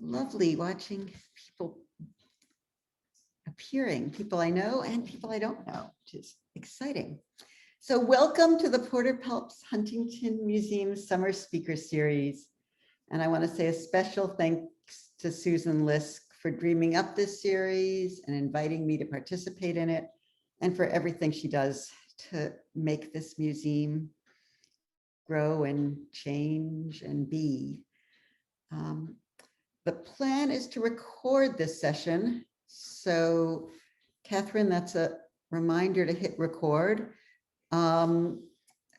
lovely watching people appearing, people I know and people I don't know, which is exciting. So welcome to the Porter-Phelps-Huntington Museum Summer Speaker Series. And I want to say a special thanks to Susan Lisk for dreaming up this series and inviting me to participate in it, and for everything she does to make this museum grow and change and be. The plan is to record this session. So Catherine, that's a reminder to hit record. And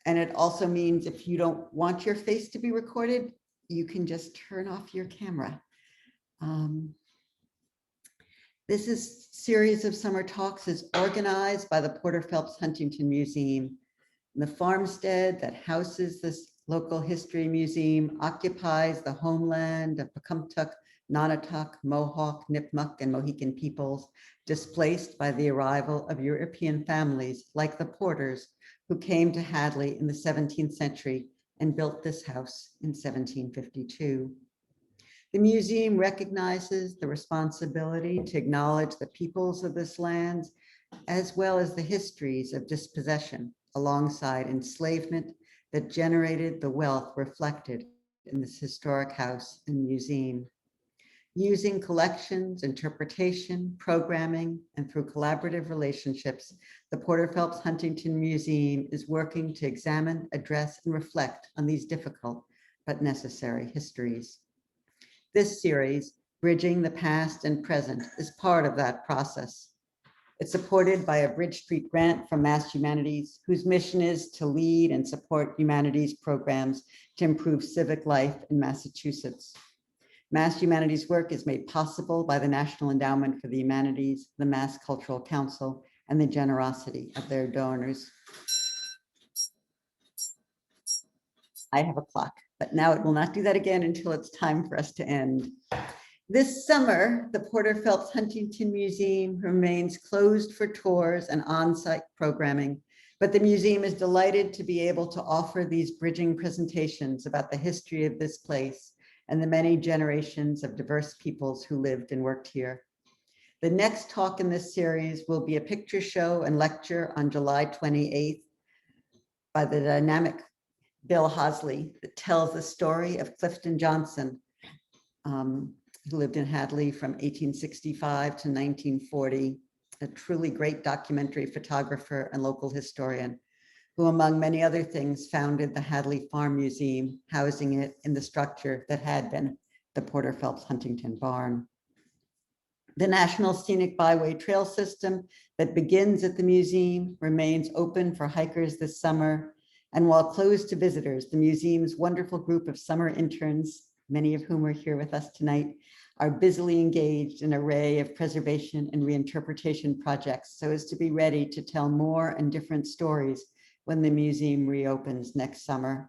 it also means if you don't want your face to be recorded, you can just turn off your camera. This series of summer talks is organized by the Porter-Phelps-Huntington Museum. The farmstead that houses this local history museum occupies the homeland of Pecumtuck, Nonotuck, Mohawk, Nipmuc, and Mohican peoples, displaced by the arrival of European families like the Porters, who came to Hadley in the 17th century and built this house in 1752. The museum recognizes the responsibility to acknowledge the peoples of this land, as well as the histories of dispossession alongside enslavement that generated the wealth reflected in this historic house and museum. Using collections, interpretation, programming, and through collaborative relationships, the Porter-Phelps-Huntington Museum is working to examine, address, and reflect on these difficult but necessary histories. This series, Bridging the Past and Present, is part of that process. It's supported by a Bridge Street grant from Mass Humanities, whose mission is to lead and support humanities programs to improve civic life in Massachusetts. Mass Humanities work is made possible by the National Endowment for the Humanities, the Mass Cultural Council, and the generosity of their donors. I have a clock, but now it will not do that again until it's time for us to end. This summer, the Porter-Phelps-Huntington Museum remains closed for tours and on-site programming, but the museum is delighted to be able to offer these bridging presentations about the history of this place and the many generations of diverse peoples who lived and worked here. The next talk in this series will be a picture show and lecture on July 28th by the dynamic Bill Hadley that tells the story of Clifton Johnson, who lived in Hadley from 1865 to 1940, a truly great documentary photographer and local historian, who among many other things founded the Hadley Farm Museum, housing it in the structure that had been the Porter-Phelps-Huntington Barn. The National Scenic Byway Trail System that begins at the museum remains open for hikers this summer. And while closed to visitors, the museum's wonderful group of summer interns, many of whom are here with us tonight, are busily engaged in an array of preservation and reinterpretation projects so as to be ready to tell more and different stories when the museum reopens next summer.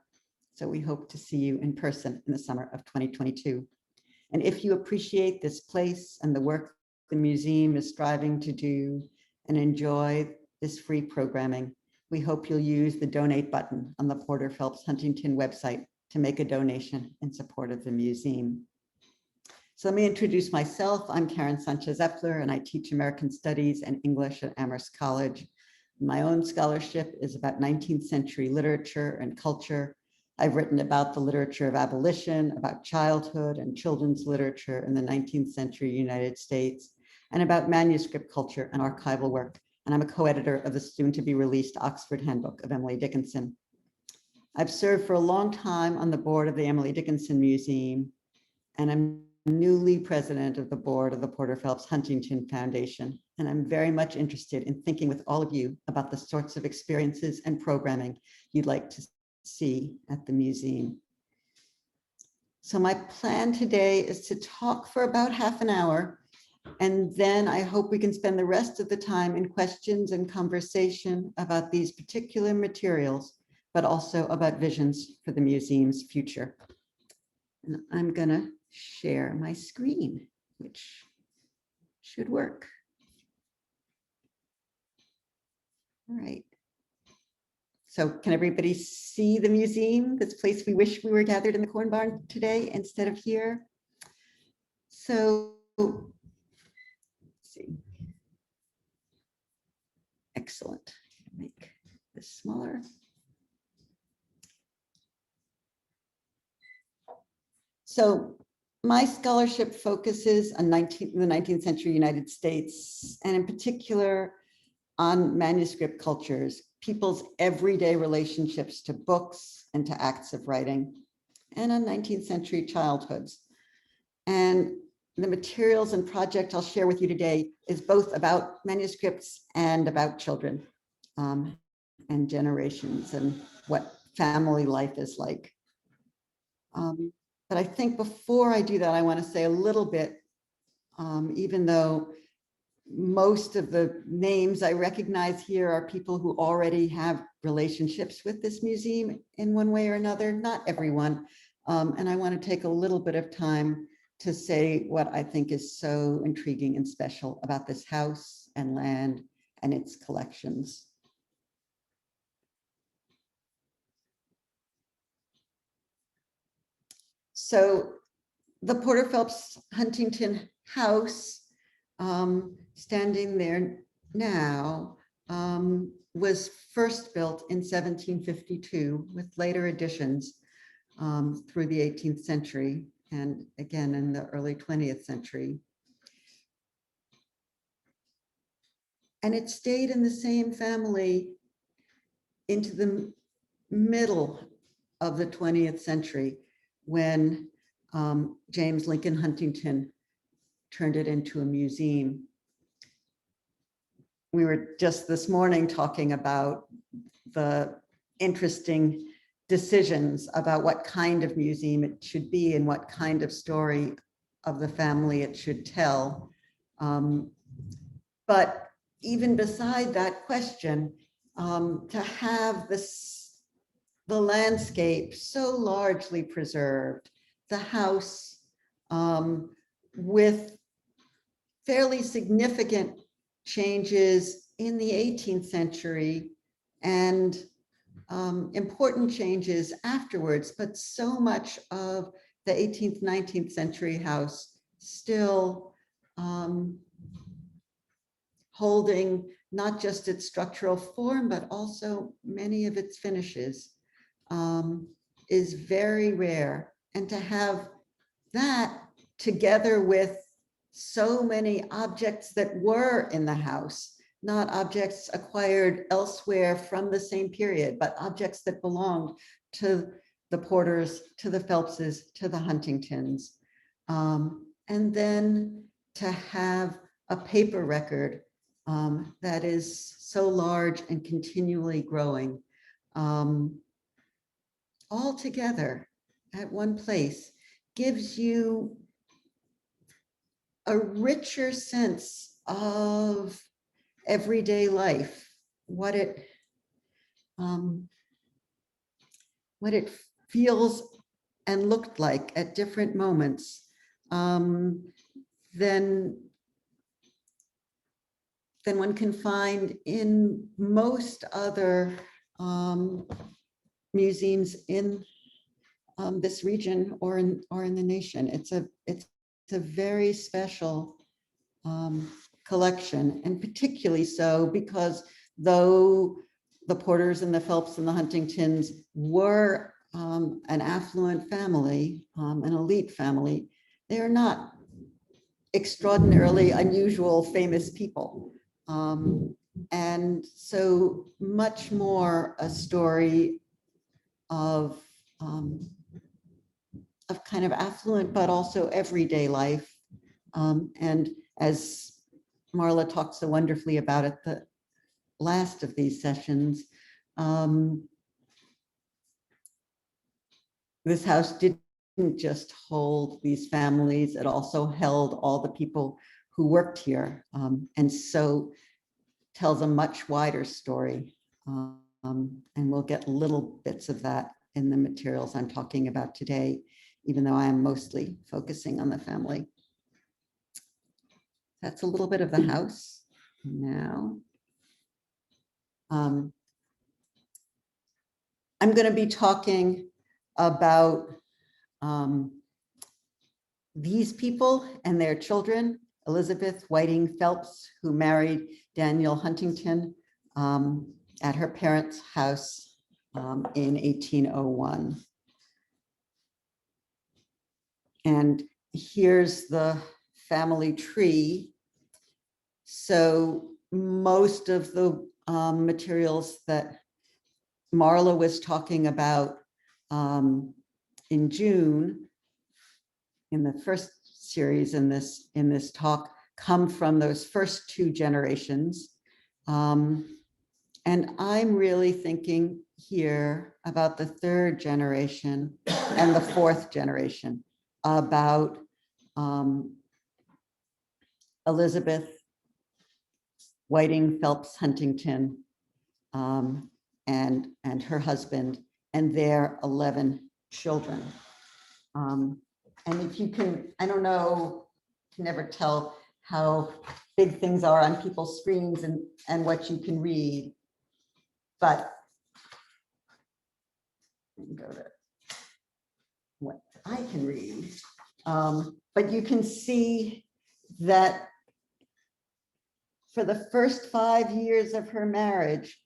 So we hope to see you in person in the summer of 2022. And if you appreciate this place and the work the museum is striving to do and enjoy this free programming, we hope you'll use the donate button on the Porter-Phelps-Huntington website to make a donation in support of the museum. So let me introduce myself. I'm Karen Sánchez-Eppler, and I teach American Studies and English at Amherst College. My own scholarship is about 19th century literature and culture. I've written about the literature of abolition, about childhood and children's literature in the 19th century United States, and about manuscript culture and archival work. And I'm a co-editor of the soon-to-be-released Oxford Handbook of Emily Dickinson. I've served for a long time on the board of the Emily Dickinson Museum, and I'm newly president of the board of the Porter-Phelps-Huntington Foundation. And I'm very much interested in thinking with all of you about the sorts of experiences and programming you'd like to see at the museum. So my plan today is to talk for about half an hour, and then I hope we can spend the rest of the time in questions and conversation about these particular materials, but also about visions for the museum's future. And I'm gonna share my screen, which should work. All right. So can everybody see the museum, this place we wish we were gathered in the corn barn today instead of here? So, let's see. Excellent. Make this smaller. So my scholarship focuses on the 19th century United States, and in particular on manuscript cultures, people's everyday relationships to books and to acts of writing, and on 19th century childhoods. And the materials and project I'll share with you today is both about manuscripts and about children and generations and what family life is like. But I think before I do that, I want to say a little bit, even though most of the names I recognize here are people who already have relationships with this museum in one way or another, not everyone. And I want to take a little bit of time to say what I think is so intriguing and special about this house and land and its collections. So the Porter-Phelps-Huntington house, standing there now, was first built in 1752 with later additions through the 18th century and again in the early 20th century. And it stayed in the same family into the middle of the 20th century when James Lincoln Huntington turned it into a museum. We were just this morning talking about the interesting decisions about what kind of museum it should be and what kind of story of the family it should tell. But even beside that question, to have the landscape so largely preserved, the house with fairly significant changes in the 18th century and important changes afterwards, but so much of the 18th, 19th century house still holding not just its structural form, but also many of its finishes, is very rare. And to have that together with so many objects that were in the house, not objects acquired elsewhere from the same period, but objects that belonged to the Porters, to the Phelpses, to the Huntingtons. And then to have a paper record that is so large and continually growing, all together at one place, gives you a richer sense of everyday life, what it feels and looked like at different moments, than one can find in most other museums in this region or in the nation. It's a very special collection, and particularly so because though the Porters and the Phelps and the Huntingtons were an affluent family, an elite family, they are not extraordinarily unusual, famous people. And so much more a story of kind of affluent, but also everyday life. And as Marla talked so wonderfully about at the last of these sessions, this house didn't just hold these families, it also held all the people who worked here, and so tells a much wider story. And we'll get little bits of that in the materials I'm talking about today, even though I am mostly focusing on the family. That's a little bit of the house. Now, I'm going to be talking about these people and their children, Elizabeth Whiting Phelps, who married Daniel Huntington at her parents' house in 1801. And here's the family tree. So most of the materials that Marla was talking about in June, in the first series in this talk, come from those first two generations. And I'm really thinking here about the third generation and the fourth generation, about Elizabeth Whiting Phelps Huntington and her husband and their 11 children. And if you can, I don't know, can never tell how big things are on people's screens and what you can read, but go to what I can read. But you can see that for the first 5 years of her marriage,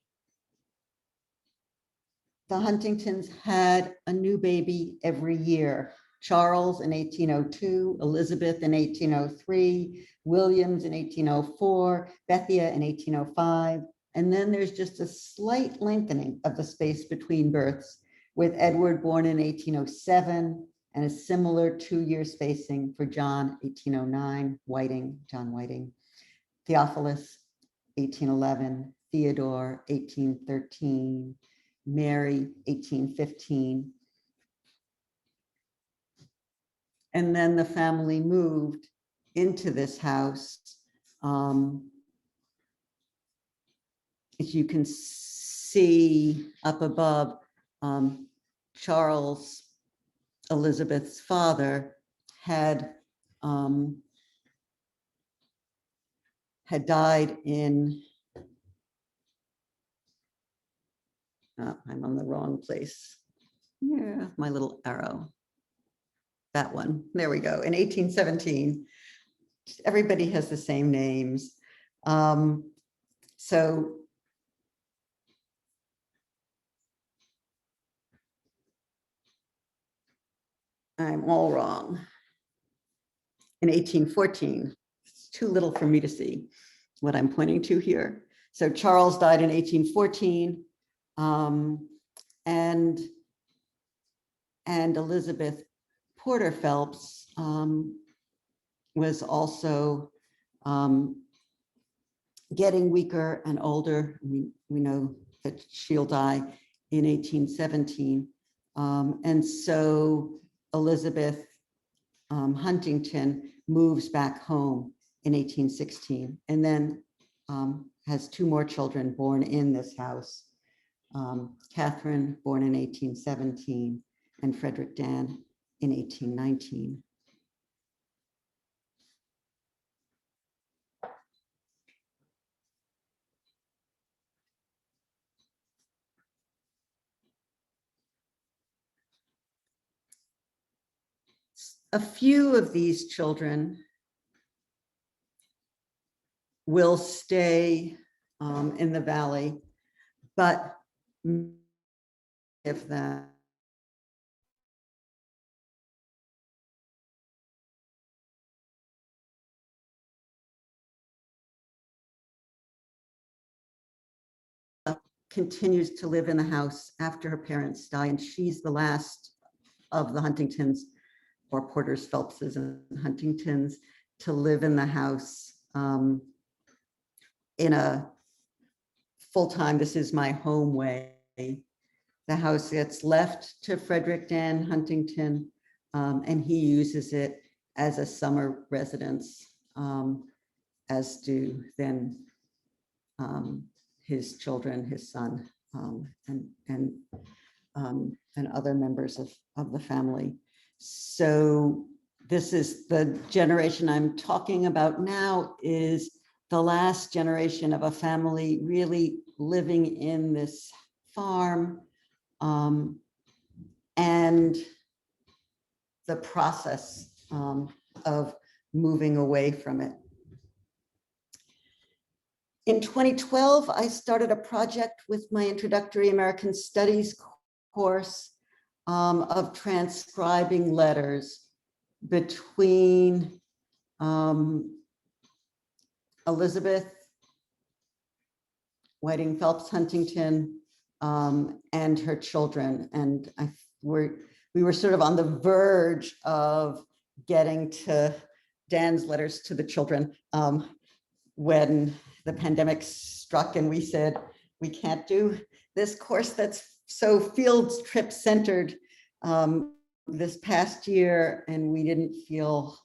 the Huntingtons had a new baby every year. Charles in 1802, Elizabeth in 1803, Williams in 1804, Bethia in 1805. And then there's just a slight lengthening of the space between births, with Edward born in 1807 and a similar 2-year spacing for John, 1809, John Whiting, Theophilus, 1811, Theodore, 1813, Mary, 1815. And then the family moved into this house. As you can see up above, Charles, Elizabeth's father, had died in, I'm on the wrong place. Yeah, my little arrow. That one, there we go, in 1817. Everybody has the same names. So I'm all wrong. In 1814, it's too little for me to see what I'm pointing to here. So Charles died in 1814, and Elizabeth Porter-Phelps was also getting weaker and older. We know that she'll die in 1817. And so Elizabeth Huntington moves back home in 1816, and then has 2 more children born in this house. Catherine, born in 1817, and Frederick Dan in 1819. A few of these children will stay in the valley, but if that continues to live in the house after her parents die, and she's the last of the Huntingtons, or Porters, Phelpses, and Huntingtons, to live in the house in a full-time, this is my home way. The house gets left to Frederick Dan Huntington, and he uses it as a summer residence, as do then his children, his son, and other members of the family. So this is the generation I'm talking about now, is the last generation of a family really living in this farm, and the process of moving away from it. In 2012, I started a project with my introductory American Studies course of transcribing letters between Elizabeth Whiting Phelps-Huntington and her children. And we were sort of on the verge of getting to Dan's letters to the children when the pandemic struck and we said, we can't do this course that's so field trip centered this past year, and we didn't feel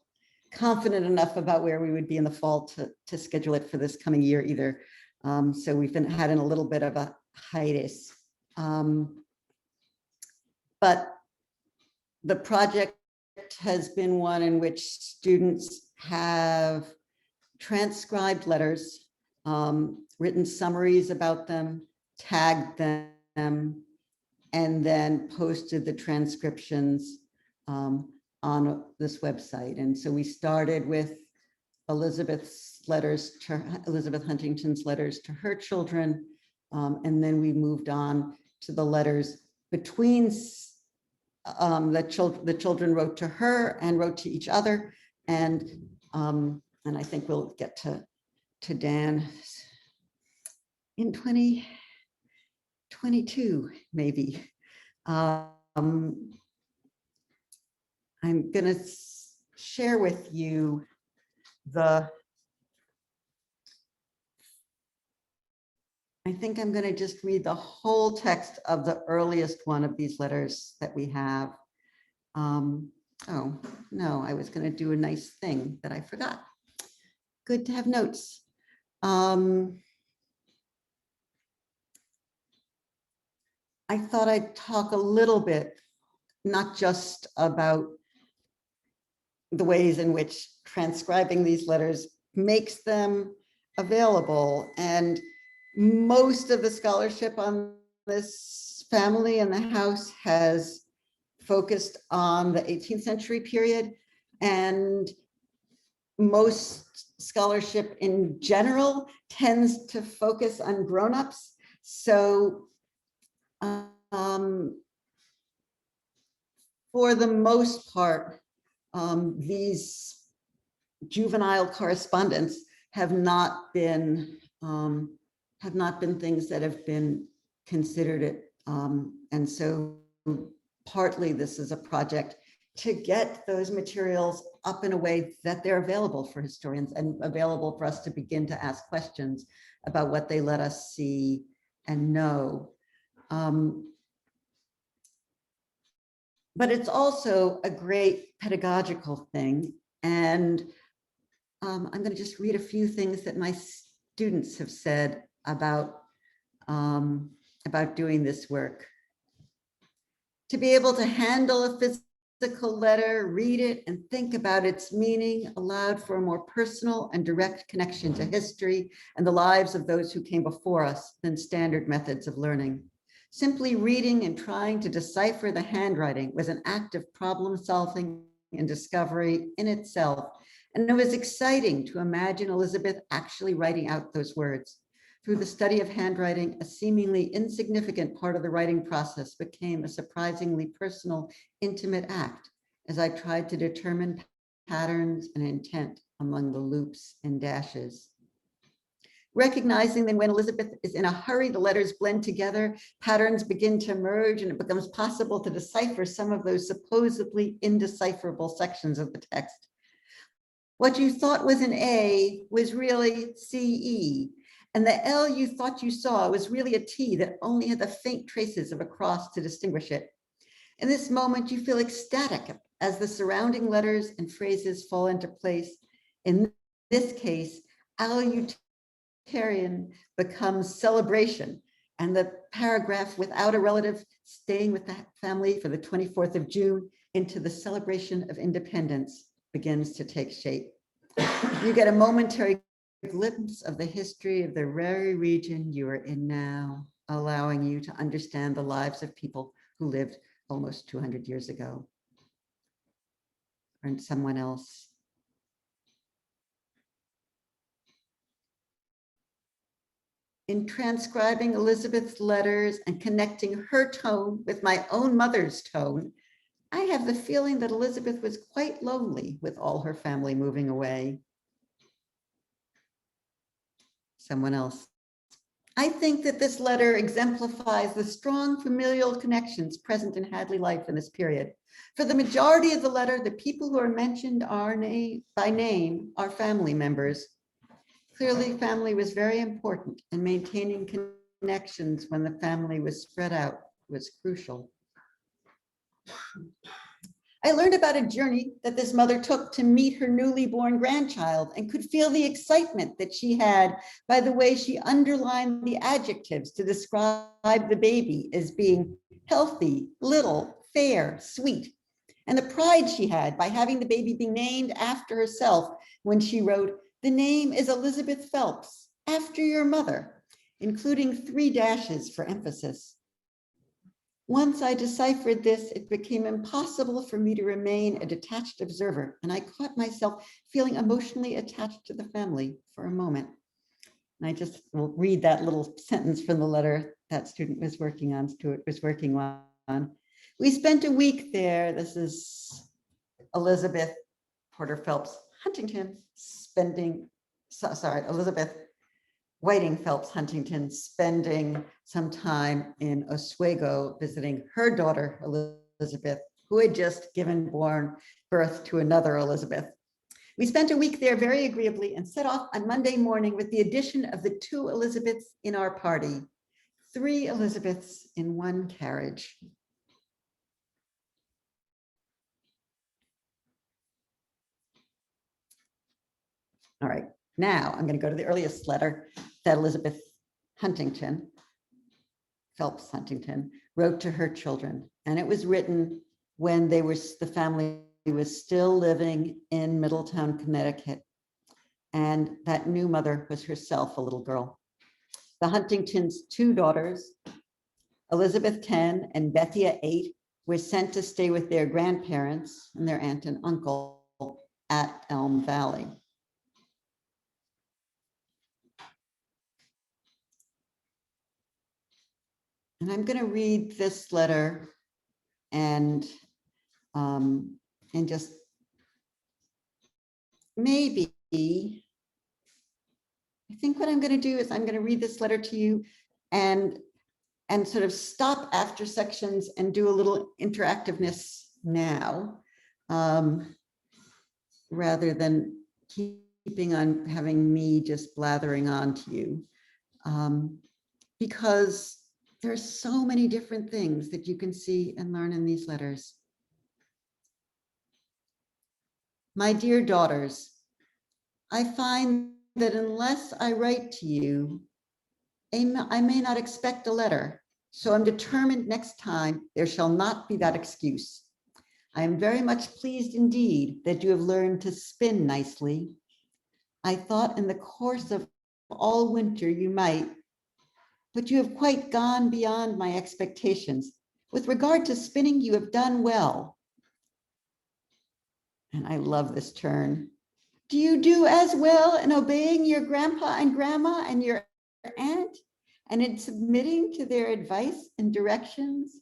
confident enough about where we would be in the fall to schedule it for this coming year either. So we've had in a little bit of a hiatus. But the project has been one in which students have transcribed letters, written summaries about them, tagged them, and then posted the transcriptions on this website. And so we started with Elizabeth Huntington's letters to her children, and then we moved on to the letters between the children wrote to her and wrote to each other, and I think we'll get to Dan in 2022 maybe. I'm going to share with you I think I'm going to just read the whole text of the earliest one of these letters that we have. Oh, no, I was going to do a nice thing that I forgot. Good to have notes. I thought I'd talk a little bit, not just about the ways in which transcribing these letters makes them available. And most of the scholarship on this family and the house has focused on the 18th century period, and most scholarship in general tends to focus on grown-ups. So for the most part, these juvenile correspondence have not been things that have been considered it. And so partly this is a project to get those materials up in a way that they're available for historians and available for us to begin to ask questions about what they let us see and know. But it's also a great pedagogical thing. And I'm going to just read a few things that my students have said about doing this work. To be able to handle a physical letter, read it, and think about its meaning allowed for a more personal and direct connection to history and the lives of those who came before us than standard methods of learning. Simply reading and trying to decipher the handwriting was an act of problem solving and discovery in itself. And it was exciting to imagine Elizabeth actually writing out those words. Through the study of handwriting, a seemingly insignificant part of the writing process became a surprisingly personal, intimate act as I tried to determine patterns and intent among the loops and dashes. Recognizing that when Elizabeth is in a hurry, the letters blend together, patterns begin to emerge, and it becomes possible to decipher some of those supposedly indecipherable sections of the text. What you thought was an A was really CE, and the L you thought you saw was really a T that only had the faint traces of a cross to distinguish it. In this moment, you feel ecstatic as the surrounding letters and phrases fall into place. In this case, allutarian becomes celebration, and the paragraph without a relative staying with the family for the 24th of June into the celebration of independence begins to take shape. You get a momentary glimpse of the history of the very region you are in now, allowing you to understand the lives of people who lived almost 200 years ago. or someone else. In transcribing Elizabeth's letters and connecting her tone with my own mother's tone, I have the feeling that Elizabeth was quite lonely with all her family moving away. Someone else. I think that this letter exemplifies the strong familial connections present in Hadley life in this period. For the majority of the letter, the people who are mentioned are by name are family members. Clearly, family was very important, and maintaining connections when the family was spread out was crucial. I learned about a journey that this mother took to meet her newly born grandchild and could feel the excitement that she had by the way she underlined the adjectives to describe the baby as being healthy, little, fair, sweet, and the pride she had by having the baby be named after herself when she wrote, "The name is Elizabeth Phelps, after your mother," including 3 dashes for emphasis. Once I deciphered this, it became impossible for me to remain a detached observer, and I caught myself feeling emotionally attached to the family for a moment. And I just will read that little sentence from the letter that student was working on, Stuart was working on. We spent a week there. This is Elizabeth Porter-Phelps-Huntington Elizabeth Whiting Phelps-Huntington spending some time in Oswego visiting her daughter, Elizabeth, who had just given birth to another Elizabeth. We spent a week there very agreeably and set off on Monday morning with the addition of the 2 Elizabeths in our party, 3 Elizabeths in 1 carriage. All right, now I'm going to go to the earliest letter that Elizabeth Phelps-Huntington wrote to her children. And it was written when the family was still living in Middletown, Connecticut. And that new mother was herself a little girl. The Huntingtons' 2 daughters, Elizabeth 10 and Bethia 8, were sent to stay with their grandparents and their aunt and uncle at Elm Valley. And I'm going to read this letter and just maybe, I think what I'm going to do is I'm going to read this letter to you and sort of stop after sections and do a little interactiveness now, rather than keeping on having me just blathering on to you, because there's so many different things that you can see and learn in these letters. My dear daughters, I find that unless I write to you, I may not expect a letter, so I'm determined next time there shall not be that excuse. I am very much pleased indeed that you have learned to spin nicely. I thought in the course of all winter you might, but you have quite gone beyond my expectations. With regard to spinning, you have done well. And I love this turn. Do you do as well in obeying your grandpa and grandma and your aunt and in submitting to their advice and directions?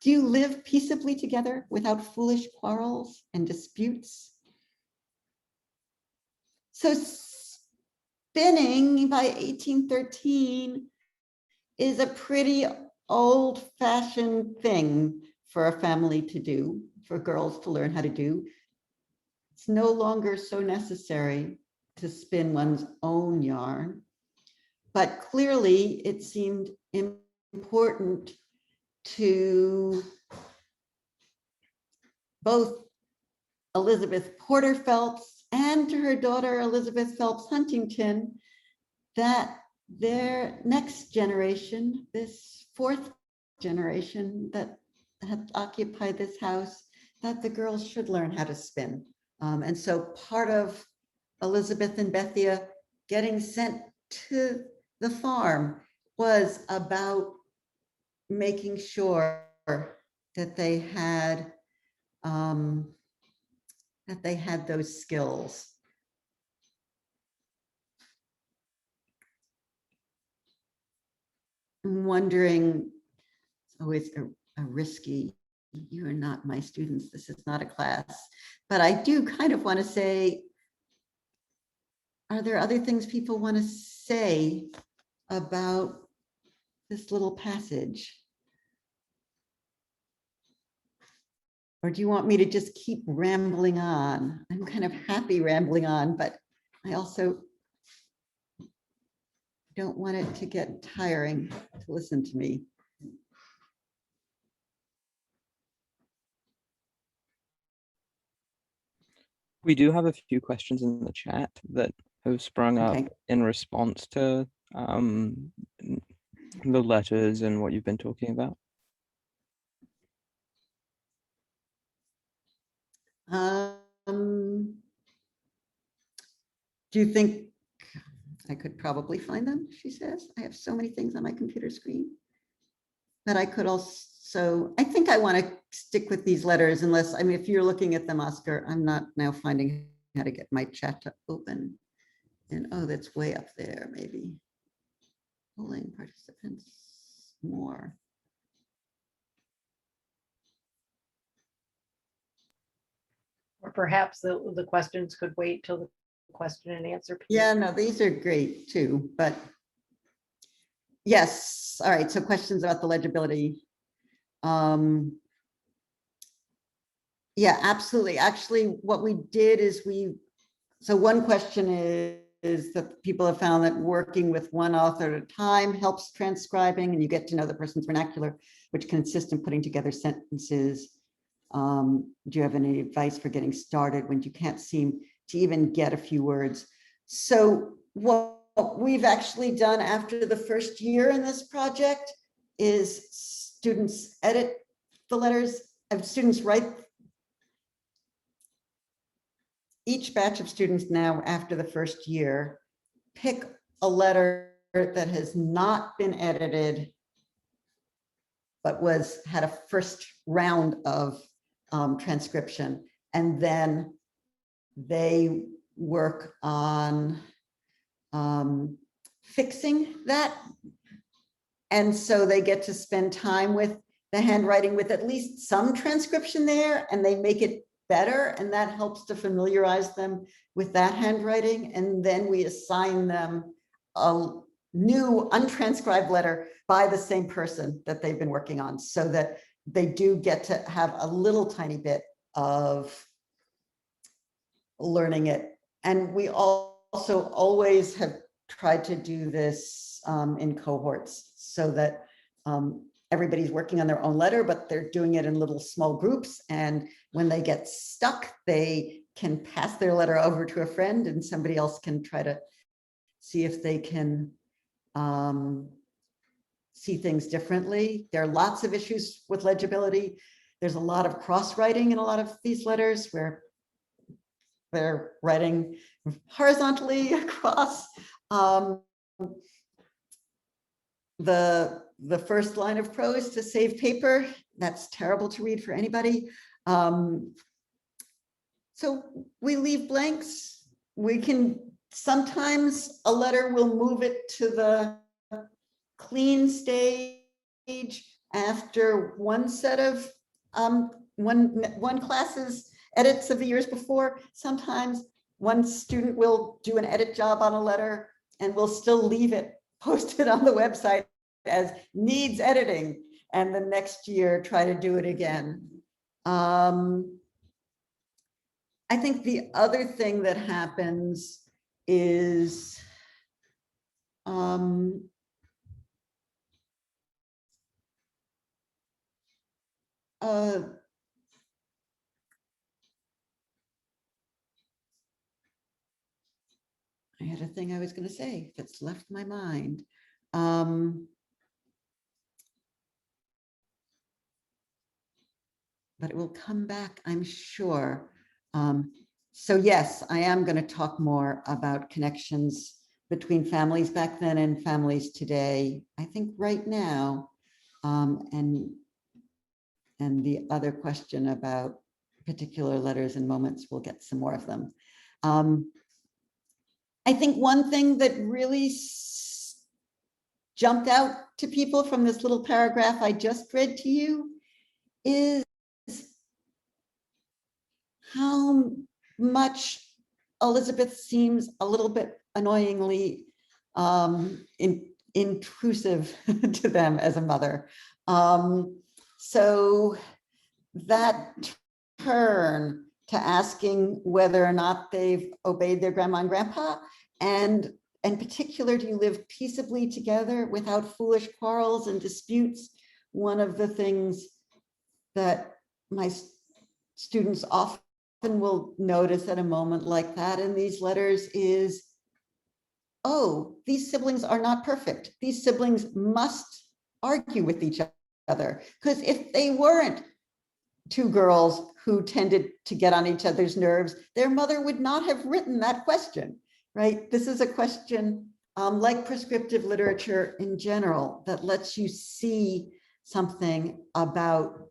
Do you live peaceably together without foolish quarrels and disputes? So spinning by 1813 is a pretty old-fashioned thing for a family to do, for girls to learn how to do. It's no longer so necessary to spin one's own yarn, but clearly it seemed important to both Elizabeth Porter Phelps and to her daughter Elizabeth Phelps Huntington that their next generation, this 4th generation that had occupied this house, that the girls should learn how to spin. And so part of Elizabeth and Bethia getting sent to the farm was about making sure that they had that they had those skills. I'm wondering, it's always a risky, you are not my students, this is not a class, but I do kind of want to say, are there other things people want to say about this little passage? Or do you want me to just keep rambling on? I'm kind of happy rambling on, but I also don't want it to get tiring to listen to me. We do have a few questions in the chat that have sprung up Okay. in response to the letters and what you've been talking about. Do you think I could probably find them? She says, I have so many things on my computer screen. But I could also, I think I want to stick with these letters unless, I mean, if you're looking at them, Oscar, I'm not now finding how to get my chat to open. And oh, that's way up there, maybe. Polling participants more. Or perhaps the questions could wait till the question and answer period. Yeah, no, these are great too, but yes. All right, so questions about the legibility. Yeah, absolutely. Actually, what we did is so one question is that people have found that working with one author at a time helps transcribing, and you get to know the person's vernacular, which can assist in putting together sentences. Do you have any advice for getting started when you can't seem to even get a few words? So what we've actually done after the first year in this project is students edit the letters, students write. Each batch of students now after the first year pick a letter that has not been edited, but had a first round of transcription, and then they work on fixing that. And so they get to spend time with the handwriting with at least some transcription there, and they make it better, and that helps to familiarize them with that handwriting. And then we assign them a new untranscribed letter by the same person that they've been working on, so that they do get to have a little tiny bit of learning it. And we also always have tried to do this in cohorts, so that everybody's working on their own letter, but they're doing it in little small groups. And when they get stuck, they can pass their letter over to a friend, and somebody else can try to see if they can see things differently. There are lots of issues with legibility. There's a lot of cross-writing in a lot of these letters where they're writing horizontally across. The first line of prose to save paper, that's terrible to read for anybody. So we leave blanks. We can, sometimes a letter will move it to the clean stage after one set of one class's edits of the years before. Sometimes one student will do an edit job on a letter and we'll still leave it posted on the website as needs editing, and the next year try to do it again. I think the other thing that happens is I had a thing I was going to say that's left my mind. But it will come back, I'm sure. So yes, I am going to talk more about connections between families back then and families today. I think right now, and the other question about particular letters and moments. We'll get some more of them. I think one thing that really jumped out to people from this little paragraph I just read to you is how much Elizabeth seems a little bit annoyingly intrusive to them as a mother. So that turn to asking whether or not they've obeyed their grandma and grandpa, and in particular, do you live peaceably together without foolish quarrels and disputes? One of the things that my students often will notice at a moment like that in these letters is, oh, these siblings are not perfect. These siblings must argue with each other, because if they weren't two girls who tended to get on each other's nerves, their mother would not have written that question, right? This is a question like prescriptive literature in general that lets you see something about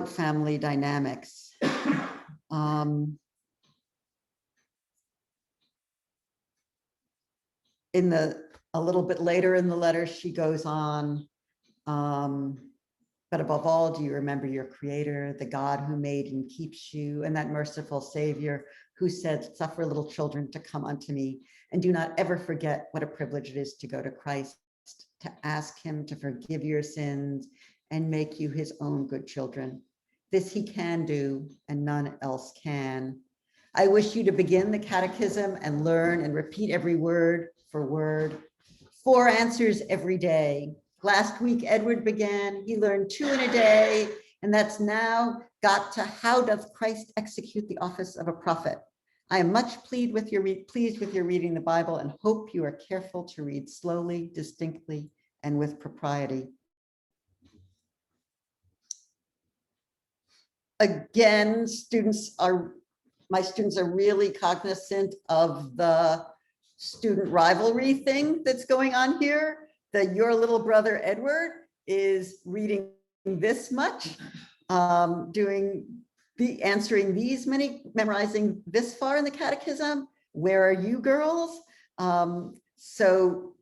family dynamics. A little bit later in the letter, she goes on, but above all, do you remember your creator, the God who made and keeps you, and that merciful savior who said, suffer little children to come unto me, and do not ever forget what a privilege it is to go to Christ, to ask him to forgive your sins and make you his own good children. This he can do, and none else can. I wish you to begin the catechism and learn and repeat every word for word. 4 answers every day. Last week, Edward began, he learned 2 in a day, and that's now got to how doth Christ execute the office of a prophet. I am much pleased with your reading the Bible and hope you are careful to read slowly, distinctly, and with propriety. Again, my students are really cognizant of the student rivalry thing that's going on here. That your little brother Edward is reading this much, answering these many, memorizing this far in the catechism. Where are you girls? So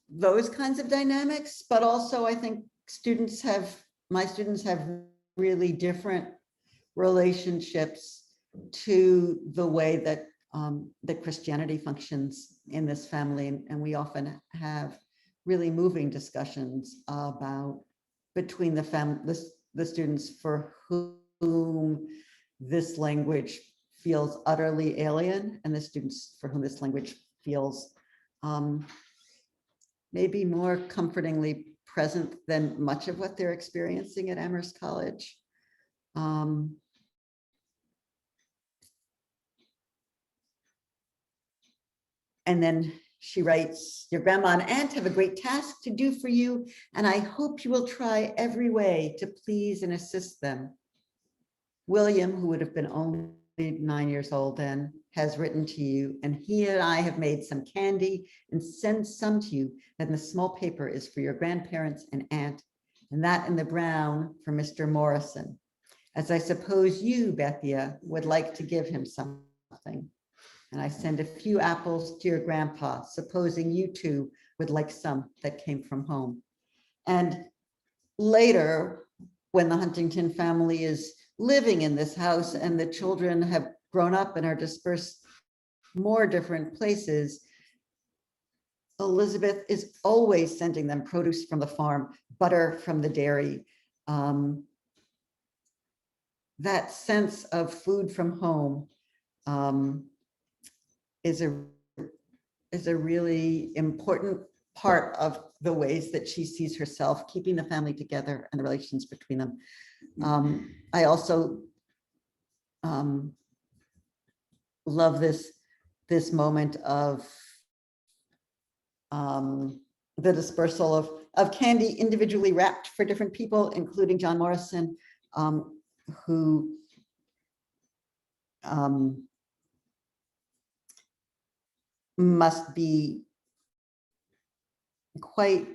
those kinds of dynamics, but also I think my students have really different relationships to the way that that Christianity functions in this family, and we often have really moving discussions about between the students for whom this language feels utterly alien, and the students for whom this language feels maybe more comfortingly present than much of what they're experiencing at Amherst College. And then she writes, your grandma and aunt have a great task to do for you, and I hope you will try every way to please and assist them. William, who would have been only 9 years old then, has written to you, and he and I have made some candy and send some to you. Then the small paper is for your grandparents and aunt, and that in the brown for Mr. Morrison, as I suppose you, Bethia, would like to give him something. And I send a few apples to your grandpa, supposing you two would like some that came from home. And later, when the Huntington family is living in this house and the children have grown up and are dispersed more different places, Elizabeth is always sending them produce from the farm, butter from the dairy. That sense of food from home is a really important part of the ways that she sees herself, keeping the family together and the relations between them. I also love this moment of the dispersal of candy individually wrapped for different people, including John Morrison, who must be quite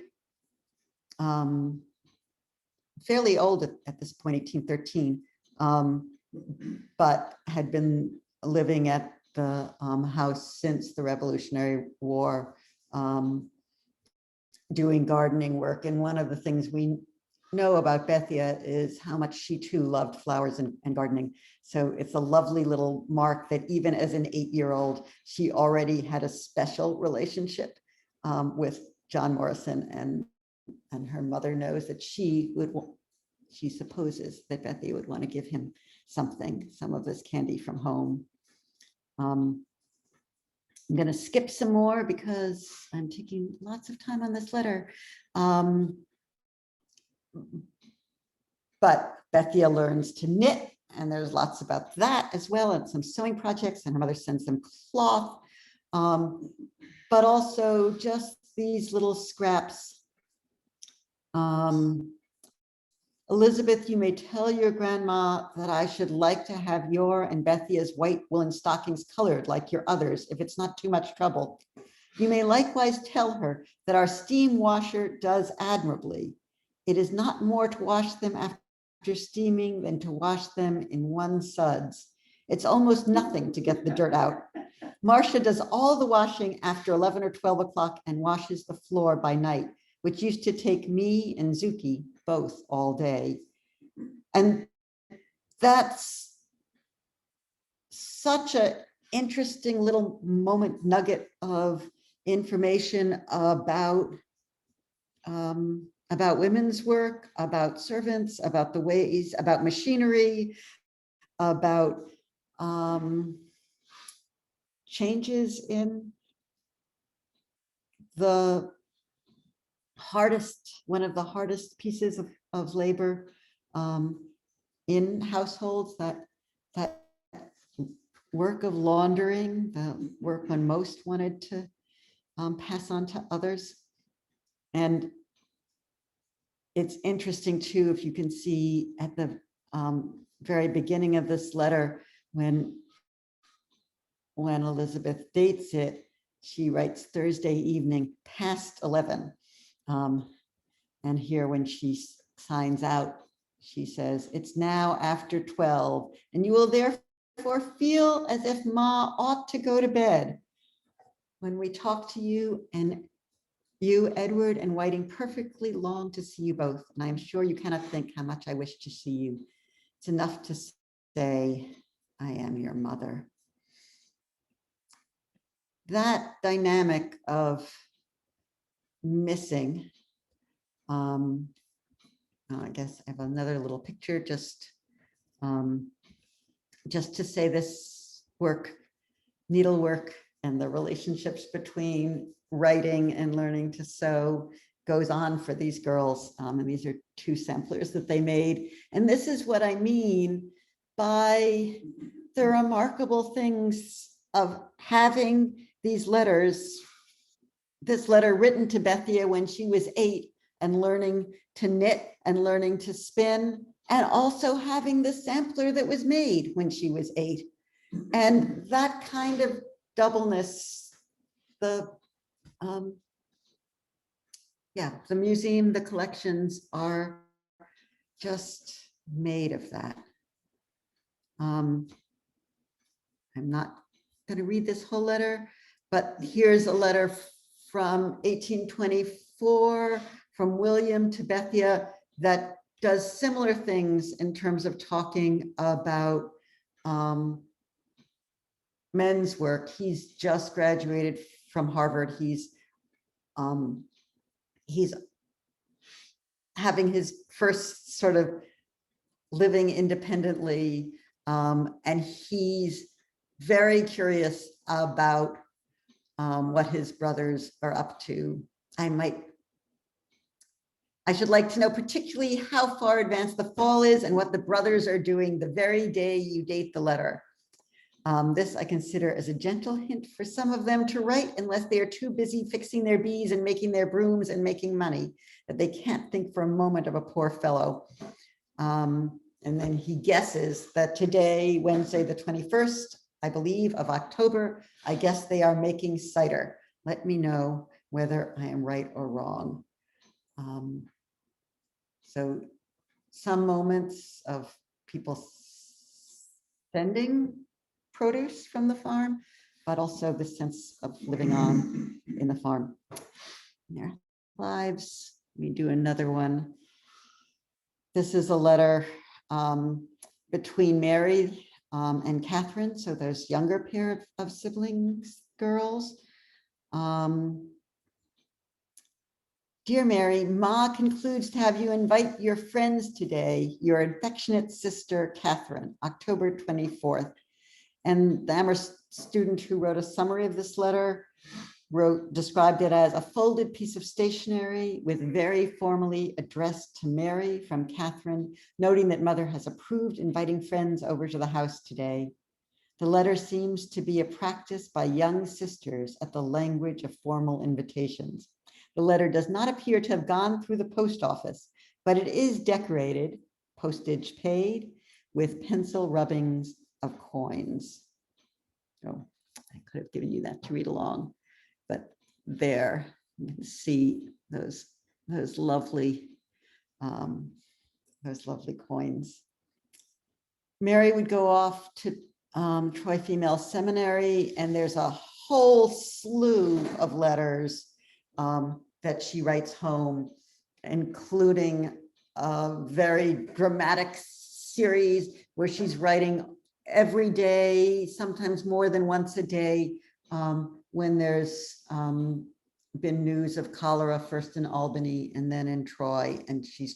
fairly old at this point, 1813, but had been living at the house since the Revolutionary War, doing gardening work. And one of the things we know about Bethia is how much she too loved flowers and gardening. So it's a lovely little mark that even as an 8-year-old, she already had a special relationship with John Morrison, and her mother knows that she supposes that Bethia would want to give him something, some of this candy from home. I'm going to skip some more because I'm taking lots of time on this letter. But Bethia learns to knit, and there's lots about that as well, and some sewing projects, and her mother sends them cloth, but also just these little scraps. Elizabeth, you may tell your grandma that I should like to have your and Bethia's white woolen stockings colored like your others, if it's not too much trouble. You may likewise tell her that our steam washer does admirably. It is not more to wash them after steaming than to wash them in one suds. It's almost nothing to get the dirt out. Marcia does all the washing after 11 or 12 o'clock and washes the floor by night, which used to take me and Zuki both all day. And that's such an interesting little moment nugget of information about women's work, about servants, about the ways, about machinery, about changes in the one of the hardest pieces of labor in households, that work of laundering, the work when most wanted to pass on to others. And it's interesting too, if you can see at the very beginning of this letter, when Elizabeth dates it, she writes Thursday evening past 11. And here when she signs out, she says, it's now after 12, and you will therefore feel as if Ma ought to go to bed. When we talk to you, and you, Edward, and Whiting perfectly long to see you both, and I am sure you cannot think how much I wish to see you. It's enough to say, I am your mother. That dynamic of missing, I guess I have another little picture just to say this work, needlework, and the relationships between writing and learning to sew goes on for these girls. And these are 2 samplers that they made. And this is what I mean by the remarkable things of having these letters, this letter written to Bethia when she was 8 and learning to knit and learning to spin, and also having the sampler that was made when she was 8. And that kind of doubleness, the museum, the collections are just made of that. I'm not going to read this whole letter, but here's a letter from 1824 from William to Bethia that does similar things in terms of talking about men's work. He's just graduated from Harvard. He's having his first sort of living independently, and he's very curious about what his brothers are up to. I should like to know particularly how far advanced the fall is and what the brothers are doing the very day you date the letter. This I consider as a gentle hint for some of them to write unless they are too busy fixing their bees and making their brooms and making money, that they can't think for a moment of a poor fellow. And then he guesses that today, Wednesday, the 21st, I believe, of October, I guess they are making cider. Let me know whether I am right or wrong. So some moments of people sending produce from the farm, but also the sense of living on in the farm. Their lives. We do another one. This is a letter between Mary and Catherine, so those younger pair of siblings, girls. Dear Mary, Ma concludes to have you invite your friends today, your affectionate sister, Catherine, October 24th. And the Amherst student who wrote a summary of this letter described it as a folded piece of stationery with very formally addressed to Mary from Catherine, noting that mother has approved inviting friends over to the house today. The letter seems to be a practice by young sisters at the language of formal invitations. The letter does not appear to have gone through the post office, but it is decorated, postage paid, with pencil rubbings of coins. Oh, I could have given you that to read along, but there you can see those lovely coins. Mary would go off to Troy Female Seminary, and there's a whole slew of letters that she writes home, including a very dramatic series where she's writing every day, sometimes more than once a day, when there's been news of cholera, first in Albany and then in Troy, and she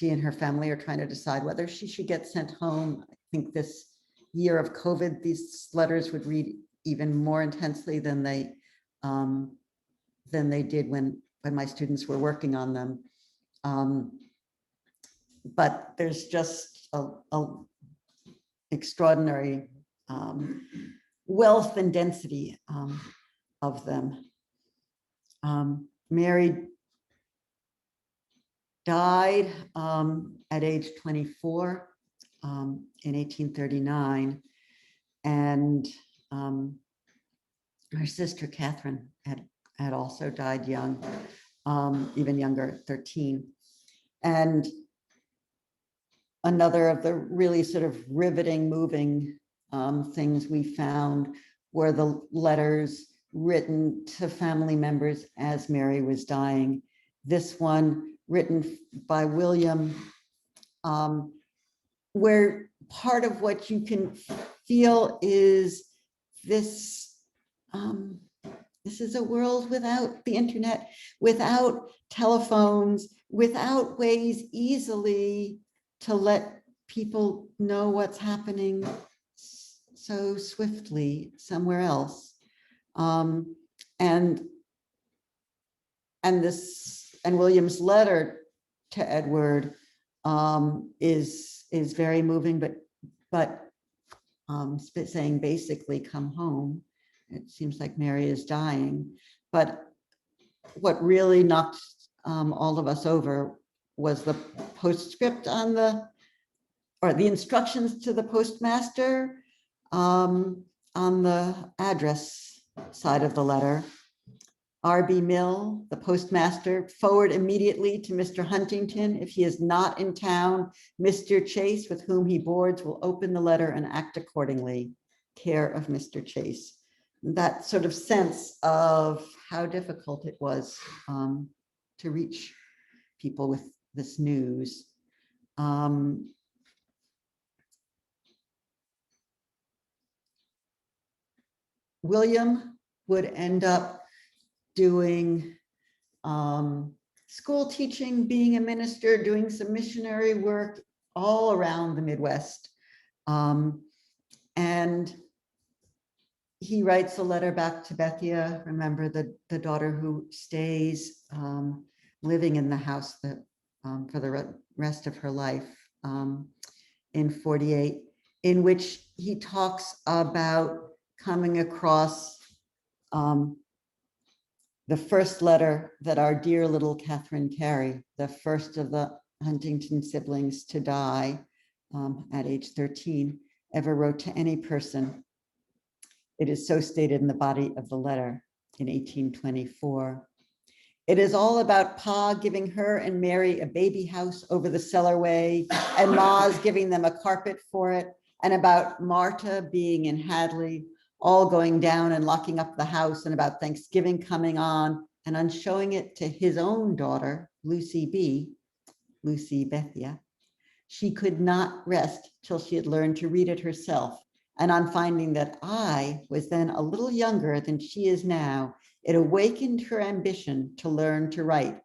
and her family are trying to decide whether she should get sent home. I think this year of COVID, these letters would read even more intensely than they did when my students were working on them. But there's just a extraordinary wealth and density of them. Mary died at age 24 in 1839, and her sister Catherine had also died young, even younger, at 13. And another of the really sort of riveting, moving things we found were the letters written to family members as Mary was dying. This one written by William, where part of what you can feel is this, this is a world without the internet, without telephones, without ways easily to let people know what's happening so swiftly somewhere else. And William's letter to Edward is very moving, but saying basically, come home. It seems like Mary is dying. But what really knocked all of us over was the postscript on the instructions to the postmaster on the address side of the letter. R.B. Mill, the postmaster, forward immediately to Mr. Huntington. If he is not in town, Mr. Chase, with whom he boards, will open the letter and act accordingly. Care of Mr. Chase. That sort of sense of how difficult it was to reach people with this news. William would end up doing school teaching, being a minister, doing some missionary work all around the Midwest. And he writes a letter back to Bethia, remember the daughter who stays living in the house for the rest of her life in 48, in which he talks about coming across the first letter that our dear little Catherine Carey, the first of the Huntington siblings to die at age 13, ever wrote to any person. It is so stated in the body of the letter in 1824. It is all about Pa giving her and Mary a baby house over the cellarway, and Ma's giving them a carpet for it, and about Marta being in Hadley, all going down and locking up the house, and about Thanksgiving coming on showing it to his own daughter, Lucy Bethia. She could not rest till she had learned to read it herself. And on finding that I was then a little younger than she is now, it awakened her ambition to learn to write.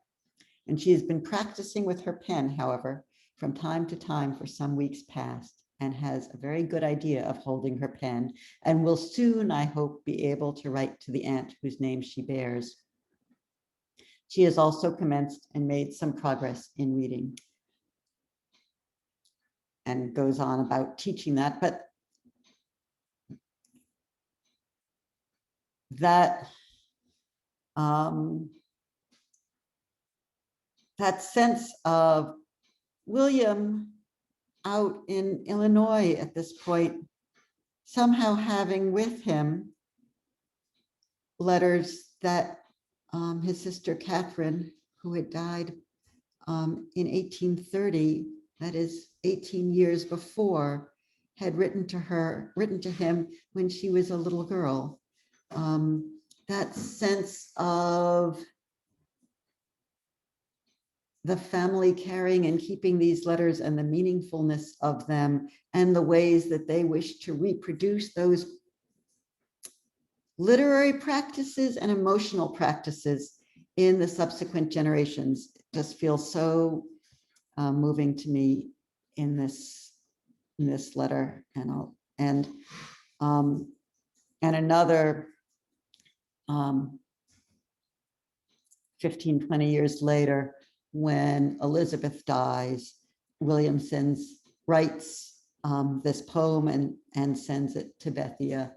And she has been practicing with her pen, however, from time to time for some weeks past, and has a very good idea of holding her pen, and will soon, I hope, be able to write to the aunt whose name she bears. She has also commenced and made some progress in reading, and goes on about teaching that, but that that sense of William out in Illinois at this point, somehow having with him letters that his sister Catherine, who had died in 1830, that is 18 years before, had written to him when she was a little girl. That sense of the family carrying and keeping these letters, and the meaningfulness of them, and the ways that they wish to reproduce those literary practices and emotional practices in the subsequent generations, just feels so moving to me in this letter. And another 15, 20 years later, when Elizabeth dies, William writes this poem and sends it to Bethia,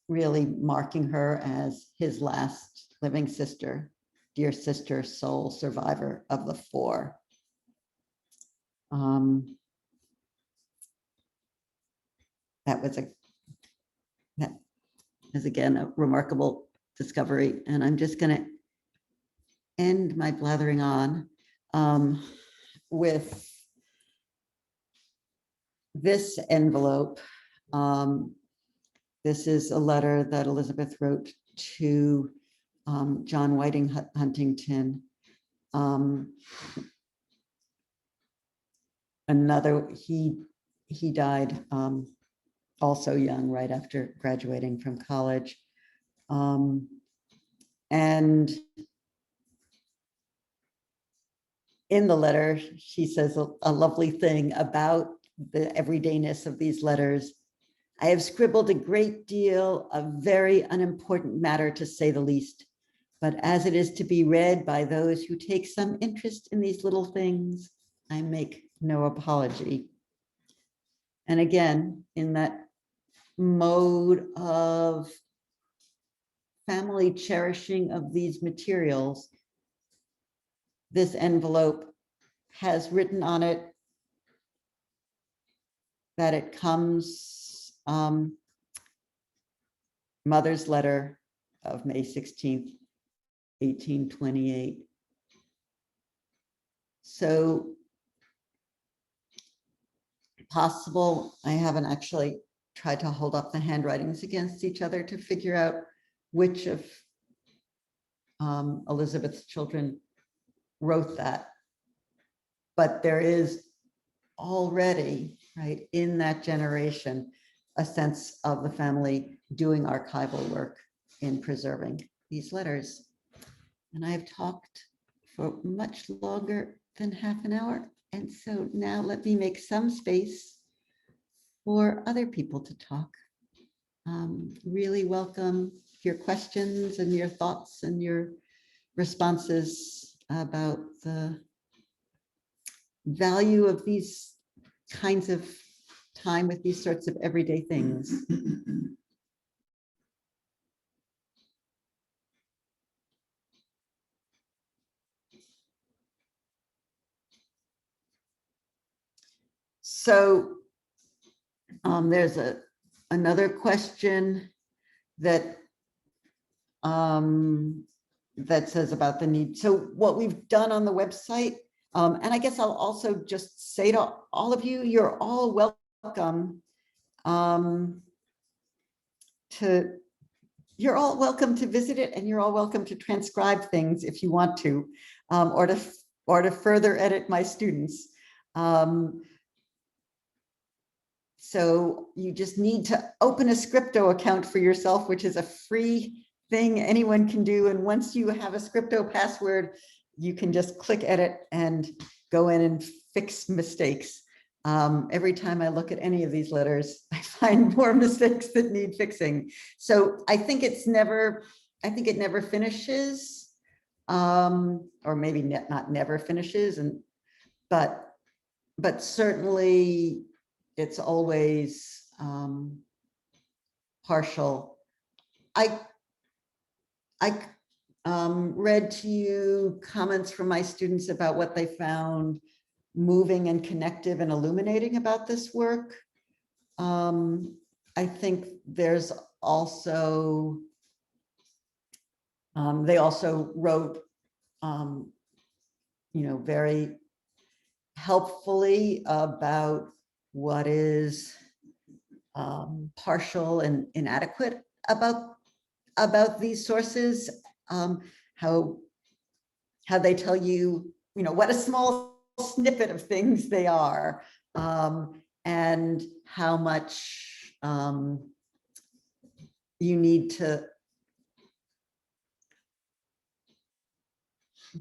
really marking her as his last living sister, dear sister, sole survivor of the four. That was again a remarkable discovery, and I'm just going to end my blathering on with this envelope. This is a letter that Elizabeth wrote to John Whiting Huntington. He died also young, right after graduating from college. And in the letter, she says a lovely thing about the everydayness of these letters. I have scribbled a great deal of very unimportant matter, to say the least, but as it is to be read by those who take some interest in these little things, I make no apology. And again, in that mode of family cherishing of these materials, this envelope has written on it that it comes mother's letter of May 16th, 1828. So possible, I haven't actually tried to hold up the handwritings against each other to figure out which of Elizabeth's children wrote that. But there is already, right, in that generation, a sense of the family doing archival work in preserving these letters. And I've talked for much longer than half an hour. And so now let me make some space for other people to talk. Really welcome your questions and your thoughts and your responses about the value of these kinds of time with these sorts of everyday things. So there's another question that that says about the need. So what we've done on the website, and I guess I'll also just say to all of you, you're all welcome you're all welcome to visit it, and you're all welcome to transcribe things if you want to, or to further edit my students. So you just need to open a Scripto account for yourself, which is a free thing anyone can do. And once you have a Scripto password, you can just click edit and go in and fix mistakes. Every time I look at any of these letters, I find more mistakes that need fixing. So I think it never finishes, or maybe not never finishes, but certainly it's always partial. I read to you comments from my students about what they found moving and connective and illuminating about this work. I think there's also, they also wrote, very helpfully about what is partial and inadequate about these sources, how they tell you, what a small snippet of things they are, and how much you need to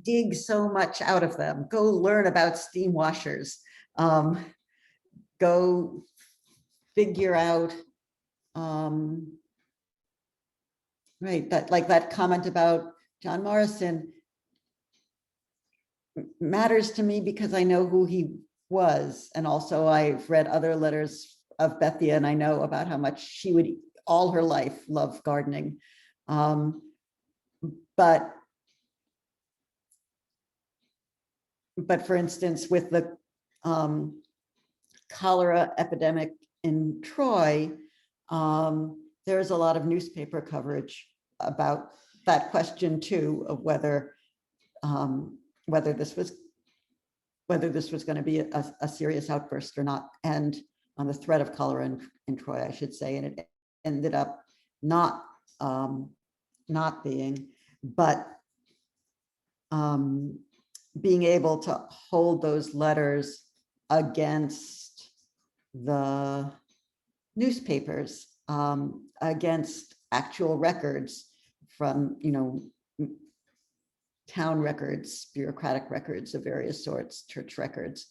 dig so much out of them. Go learn about steam washers. Go figure out, right, that comment about John Morrison matters to me because I know who he was. And also I've read other letters of Bethia, and I know about how much she would all her life love gardening. But for instance, with the cholera epidemic in Troy, there's a lot of newspaper coverage about that question too, of whether this was going to be a serious outburst or not, and on the threat of cholera in Troy, I should say, and it ended up not being, but being able to hold those letters against the newspapers, against actual records from, town records, bureaucratic records of various sorts, church records,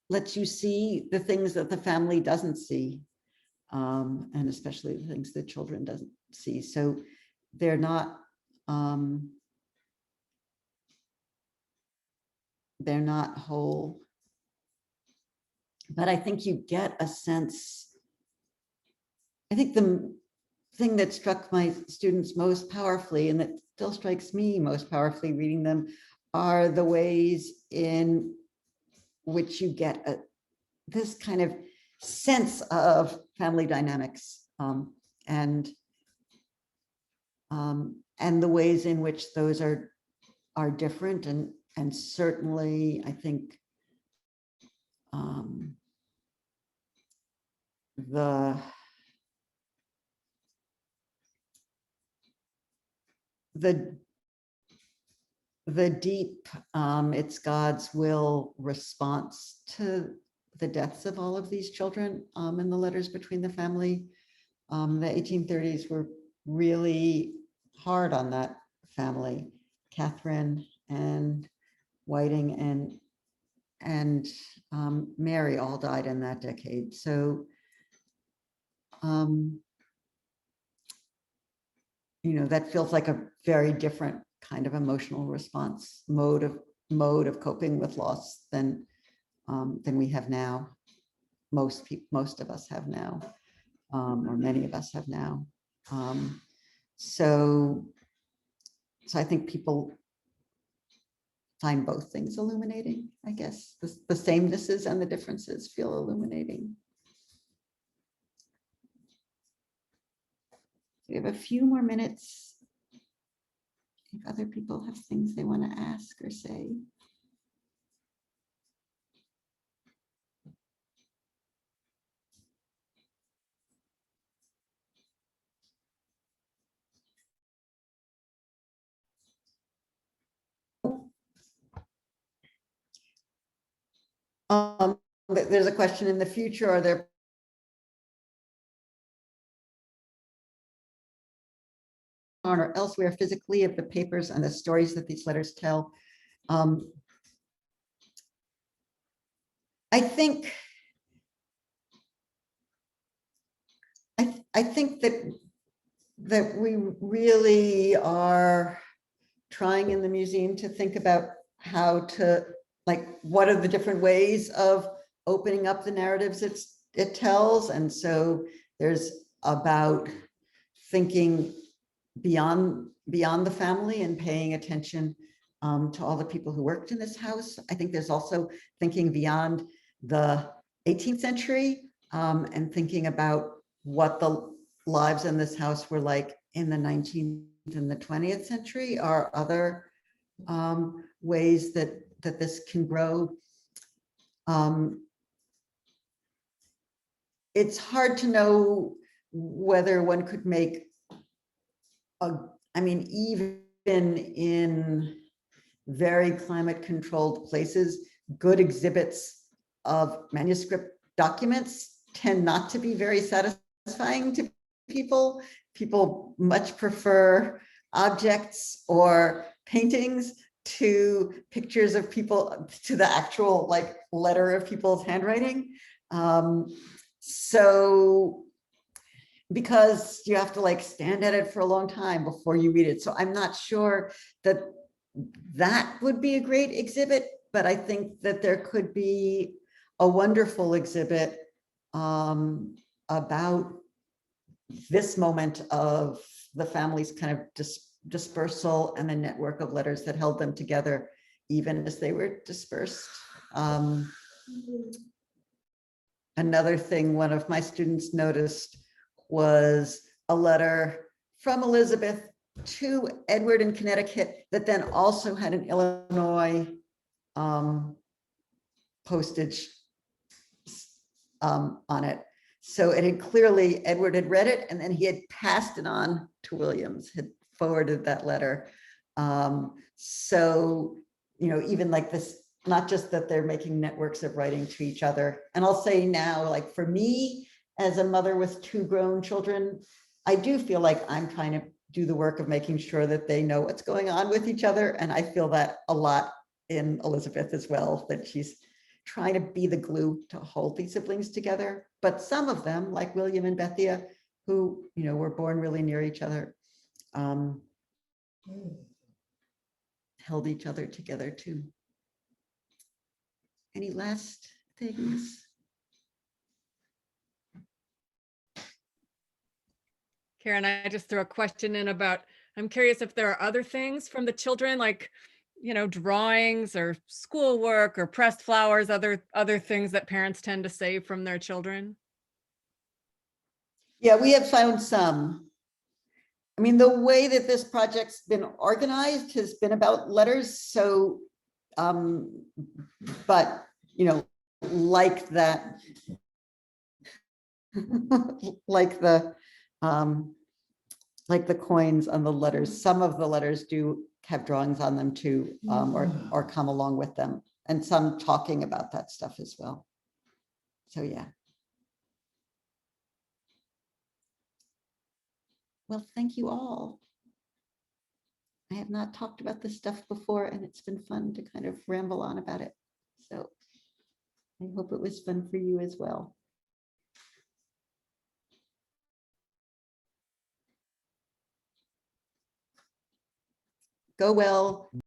lets you see the things that the family doesn't see, and especially the things that children doesn't see. So they're not whole, but I think you get a sense. I think the thing that struck my students most powerfully, and that still strikes me most powerfully reading them, are the ways in which you get this kind of sense of family dynamics, and the ways in which those are different, and certainly I think the deep it's God's will response to the deaths of all of these children in the letters between the family. The 1830s were really hard on that family. Catherine and Whiting and Mary all died in that decade. So that feels like a very different kind of emotional response mode of coping with loss than we have now. Most of us have now, or many of us have now. So I think people find both things illuminating, I guess. The samenesses and the differences feel illuminating. We have a few more minutes. If other people have things they want to ask or say. There's a question in the future, are there or elsewhere physically of the papers and the stories that these letters tell? I think that we really are trying in the museum to think about how to, like, what are the different ways of opening up the narratives it tells. And so there's about thinking beyond the family and paying attention to all the people who worked in this house. I think there's also thinking beyond the 18th century and thinking about what the lives in this house were like in the 19th and the 20th century. Are other ways that this can grow. It's hard to know whether one could make I mean, even in very climate controlled places, good exhibits of manuscript documents tend not to be very satisfying to people. People much prefer objects or paintings to pictures of people, to the actual like letter of people's handwriting. So because you have to like stand at it for a long time before you read it. So I'm not sure that that would be a great exhibit, but I think that there could be a wonderful exhibit about this moment of the family's kind of dispersal and the network of letters that held them together, even as they were dispersed. Another thing one of my students noticed was a letter from Elizabeth to Edward in Connecticut that then also had an Illinois postage on it. So it had clearly, Edward had read it and then he had passed it on to Williams, had forwarded that letter. So, you know, even like this, not just that they're making networks of writing to each other. And I'll say now, like for me, as a mother with 2 grown children, I do feel like I'm trying to do the work of making sure that they know what's going on with each other. And I feel that a lot in Elizabeth as well, that she's trying to be the glue to hold these siblings together. But some of them, like William and Bethia, who, you know, were born really near each other, held each other together too. Any last things? Karen, I just threw a question in about, I'm curious if there are other things from the children, like, you know, drawings or schoolwork or pressed flowers, other things that parents tend to save from their children. Yeah, we have found some. I mean, the way that this project's been organized has been about letters. So, but, you know, like that, like the coins on the letters, some of the letters do have drawings on them too, or come along with them, and some talking about that stuff as well. So yeah. Well, thank you all. I have not talked about this stuff before, and it's been fun to kind of ramble on about it. So I hope it was fun for you as well. Go well.